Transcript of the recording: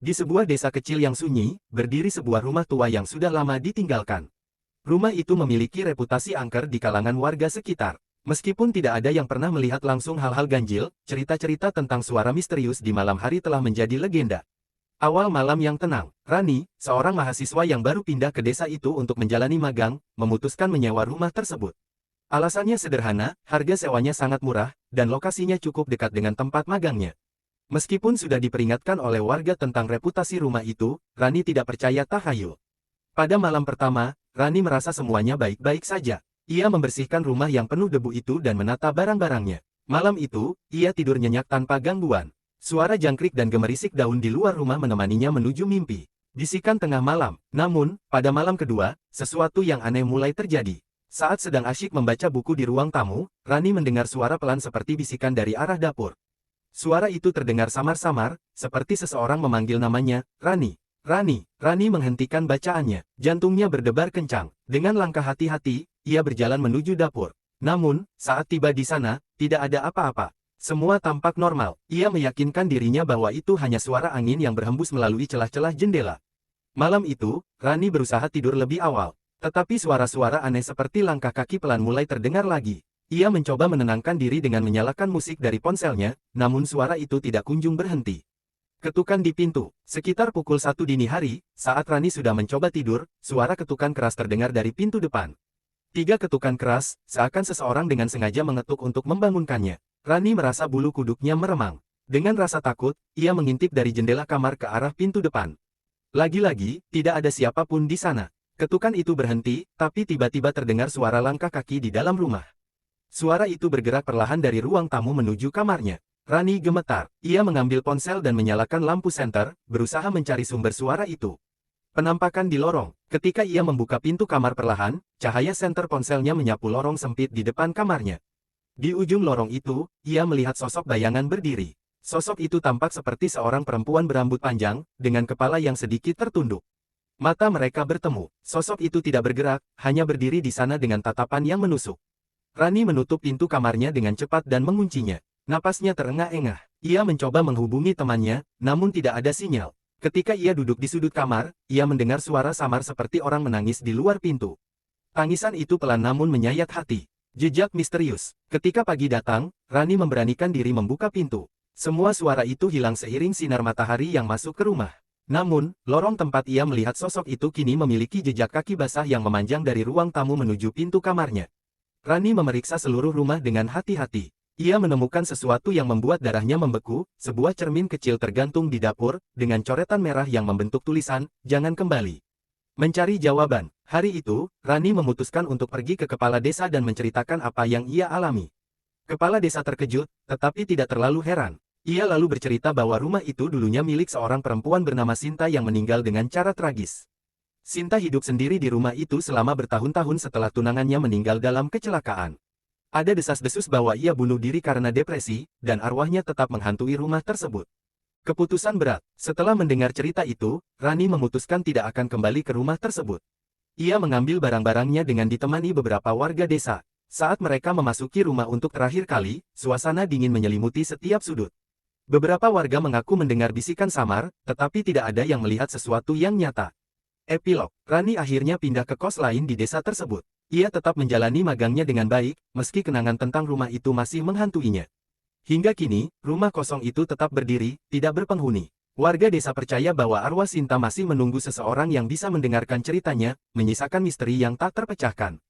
Di sebuah desa kecil yang sunyi, berdiri sebuah rumah tua yang sudah lama ditinggalkan. Rumah itu memiliki reputasi angker di kalangan warga sekitar. Meskipun tidak ada yang pernah melihat langsung hal-hal ganjil, cerita-cerita tentang suara misterius di malam hari telah menjadi legenda. Awal malam yang tenang, Rani, seorang mahasiswa yang baru pindah ke desa itu untuk menjalani magang, memutuskan menyewa rumah tersebut. Alasannya sederhana, harga sewanya sangat murah, dan lokasinya cukup dekat dengan tempat magangnya. Meskipun sudah diperingatkan oleh warga tentang reputasi rumah itu, Rani tidak percaya tahayul. Pada malam pertama, Rani merasa semuanya baik-baik saja. Ia membersihkan rumah yang penuh debu itu dan menata barang-barangnya. Malam itu, ia tidur nyenyak tanpa gangguan. Suara jangkrik dan gemerisik daun di luar rumah menemaninya menuju mimpi. Bisikan tengah malam. Namun, pada malam kedua, sesuatu yang aneh mulai terjadi. Saat sedang asyik membaca buku di ruang tamu, Rani mendengar suara pelan seperti bisikan dari arah dapur. Suara itu terdengar samar-samar, seperti seseorang memanggil namanya, Rani. Rani. Rani menghentikan bacaannya. Jantungnya berdebar kencang. Dengan langkah hati-hati, ia berjalan menuju dapur. Namun, saat tiba di sana, tidak ada apa-apa. Semua tampak normal. Ia meyakinkan dirinya bahwa itu hanya suara angin yang berhembus melalui celah-celah jendela. Malam itu, Rani berusaha tidur lebih awal. Tetapi suara-suara aneh seperti langkah kaki pelan mulai terdengar lagi. Ia mencoba menenangkan diri dengan menyalakan musik dari ponselnya, namun suara itu tidak kunjung berhenti. Ketukan di pintu. Sekitar pukul 1 dini hari, saat Rani sudah mencoba tidur, suara ketukan keras terdengar dari pintu depan. 3 ketukan keras, seakan seseorang dengan sengaja mengetuk untuk membangunkannya. Rani merasa bulu kuduknya meremang. Dengan rasa takut, ia mengintip dari jendela kamar ke arah pintu depan. Lagi-lagi, tidak ada siapapun di sana. Ketukan itu berhenti, tapi tiba-tiba terdengar suara langkah kaki di dalam rumah. Suara itu bergerak perlahan dari ruang tamu menuju kamarnya. Rani gemetar. Ia mengambil ponsel dan menyalakan lampu senter, berusaha mencari sumber suara itu. Penampakan di lorong. Ketika ia membuka pintu kamar perlahan, cahaya senter ponselnya menyapu lorong sempit di depan kamarnya. Di ujung lorong itu, ia melihat sosok bayangan berdiri. Sosok itu tampak seperti seorang perempuan berambut panjang, dengan kepala yang sedikit tertunduk. Mata mereka bertemu. Sosok itu tidak bergerak, hanya berdiri di sana dengan tatapan yang menusuk. Rani menutup pintu kamarnya dengan cepat dan menguncinya. Napasnya terengah-engah. Ia mencoba menghubungi temannya, namun tidak ada sinyal. Ketika ia duduk di sudut kamar, ia mendengar suara samar seperti orang menangis di luar pintu. Tangisan itu pelan namun menyayat hati. Jejak misterius. Ketika pagi datang, Rani memberanikan diri membuka pintu. Semua suara itu hilang seiring sinar matahari yang masuk ke rumah. Namun, lorong tempat ia melihat sosok itu kini memiliki jejak kaki basah yang memanjang dari ruang tamu menuju pintu kamarnya. Rani memeriksa seluruh rumah dengan hati-hati. Ia menemukan sesuatu yang membuat darahnya membeku, sebuah cermin kecil tergantung di dapur, dengan coretan merah yang membentuk tulisan, "Jangan kembali." Mencari jawaban. Hari itu, Rani memutuskan untuk pergi ke kepala desa dan menceritakan apa yang ia alami. Kepala desa terkejut, tetapi tidak terlalu heran. Ia lalu bercerita bahwa rumah itu dulunya milik seorang perempuan bernama Sinta yang meninggal dengan cara tragis. Sinta hidup sendiri di rumah itu selama bertahun-tahun setelah tunangannya meninggal dalam kecelakaan. Ada desas-desus bahwa ia bunuh diri karena depresi, dan arwahnya tetap menghantui rumah tersebut. Keputusan berat. Setelah mendengar cerita itu, Rani memutuskan tidak akan kembali ke rumah tersebut. Ia mengambil barang-barangnya dengan ditemani beberapa warga desa. Saat mereka memasuki rumah untuk terakhir kali, suasana dingin menyelimuti setiap sudut. Beberapa warga mengaku mendengar bisikan samar, tetapi tidak ada yang melihat sesuatu yang nyata. Epilog. Rani akhirnya pindah ke kos lain di desa tersebut. Ia tetap menjalani magangnya dengan baik, meski kenangan tentang rumah itu masih menghantuinya. Hingga kini, rumah kosong itu tetap berdiri, tidak berpenghuni. Warga desa percaya bahwa arwah Sinta masih menunggu seseorang yang bisa mendengarkan ceritanya, menyisakan misteri yang tak terpecahkan.